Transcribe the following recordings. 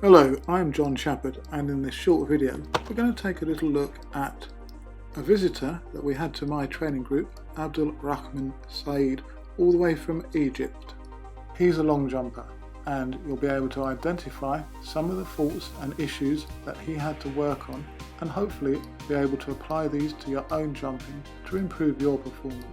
Hello, I'm John Shepherd, and in this short video we're going to take a little look at a visitor that we had to my training group, Abdul Rahman Saeed, all the way from Egypt. He's a long jumper, and you'll be able to identify some of the faults and issues that he had to work on, and hopefully be able to apply these to your own jumping to improve your performance.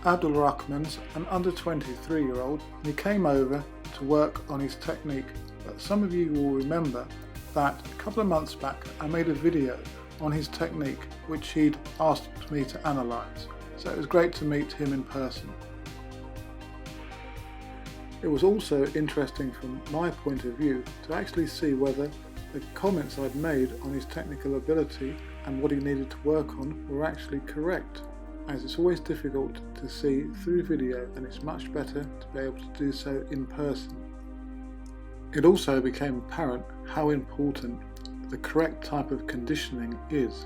Abdul Rahman's an under 23-year-old, and he came over to work on his technique. But some of you will remember that a couple of months back I made a video on his technique which he'd asked me to analyse, so it was great to meet him in person. It was also interesting from my point of view to actually see whether the comments I'd made on his technical ability and what he needed to work on were actually correct, as it's always difficult to see through video and it's much better to be able to do so in person. It also became apparent how important the correct type of conditioning is,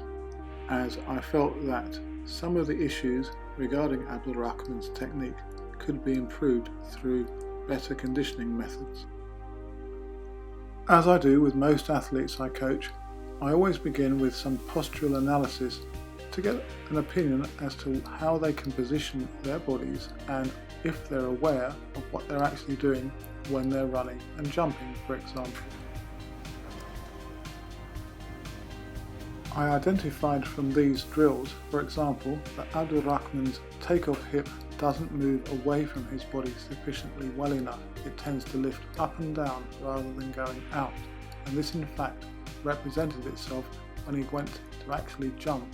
as I felt that some of the issues regarding Abdul Rahman's technique could be improved through better conditioning methods. As I do with most athletes I coach, I always begin with some postural analysis to get an opinion as to how they can position their bodies and if they're aware of what they're actually doing when they're running and jumping, for example. I identified from these drills, for example, that Abdul Rahman's takeoff hip doesn't move away from his body sufficiently well enough. It tends to lift up and down rather than going out, and this in fact represented itself when he went to actually jump.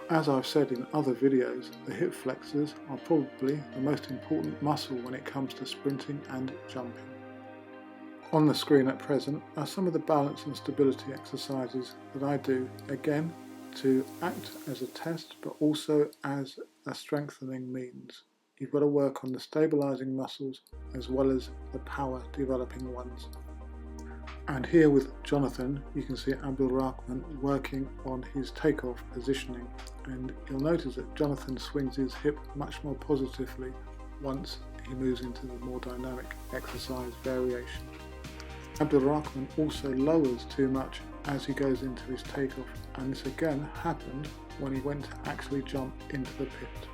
As I've said in other videos, the hip flexors are probably the most important muscle when it comes to sprinting and jumping. On the screen at present are some of the balance and stability exercises that I do, again to act as a test but also as a strengthening means. You've got to work on the stabilising muscles as well as the power developing ones. And here with Jonathan, you can see Abdul Rahman working on his takeoff positioning, and you'll notice that Jonathan swings his hip much more positively once he moves into the more dynamic exercise variation. Abdul Rahman also lowers too much as he goes into his takeoff, and this again happened when he went to actually jump into the pit.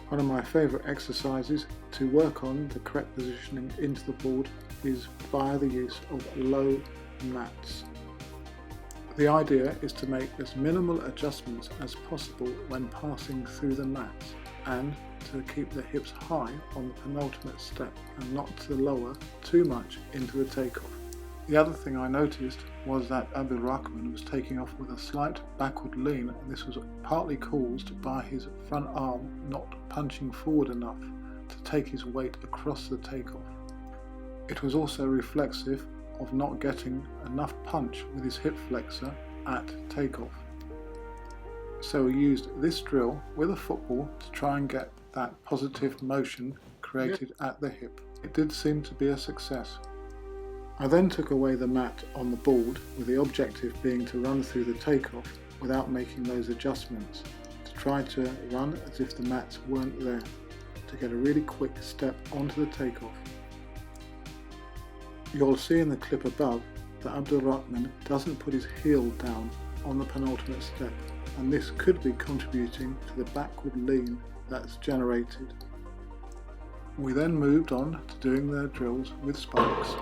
One of my favourite exercises to work on the correct positioning into the board is via the use of low mats. The idea is to make as minimal adjustments as possible when passing through the mats, and to keep the hips high on the penultimate step and not to lower too much into the takeoff. The other thing I noticed was that Abdul Rahman was taking off with a slight backward lean, and this was partly caused by his front arm not punching forward enough to take his weight across the takeoff. It was also reflexive of not getting enough punch with his hip flexor at takeoff. So we used this drill with a football to try and get that positive motion created at the hip. It did seem to be a success. I then took away the mat on the board with the objective being to run through the takeoff without making those adjustments, to try to run as if the mats weren't there, to get a really quick step onto the takeoff. You'll see in the clip above that Abdul Rahman doesn't put his heel down on the penultimate step, and this could be contributing to the backward lean that's generated. We then moved on to doing the drills with spikes.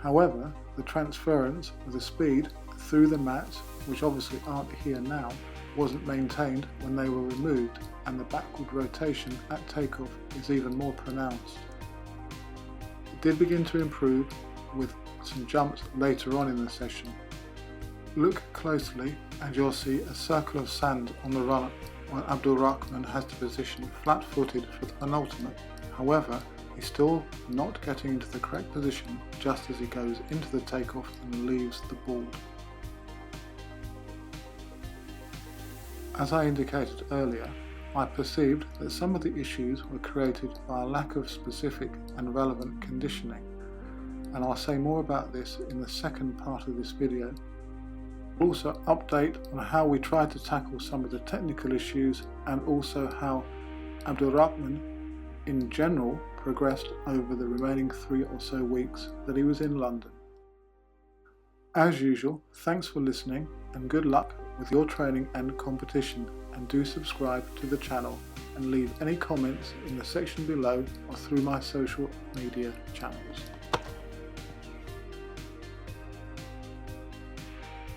However, the transference of the speed through the mats, which obviously aren't here now, wasn't maintained when they were removed, and the backward rotation at takeoff is even more pronounced. It did begin to improve with some jumps later on in the session. Look closely and you'll see a circle of sand on the run when Abdul Rahman has to position flat-footed for the penultimate. However, he's still not getting into the correct position just as he goes into the takeoff and leaves the board. As I indicated earlier, I perceived that some of the issues were created by a lack of specific and relevant conditioning, and I'll say more about this in the second part of this video. Also update on how we tried to tackle some of the technical issues, and also how Abdul Rahman in general progressed over the remaining 3 or so weeks that he was in London. As usual, thanks for listening and good luck with your training and competition, and do subscribe to the channel and leave any comments in the section below or through my social media channels.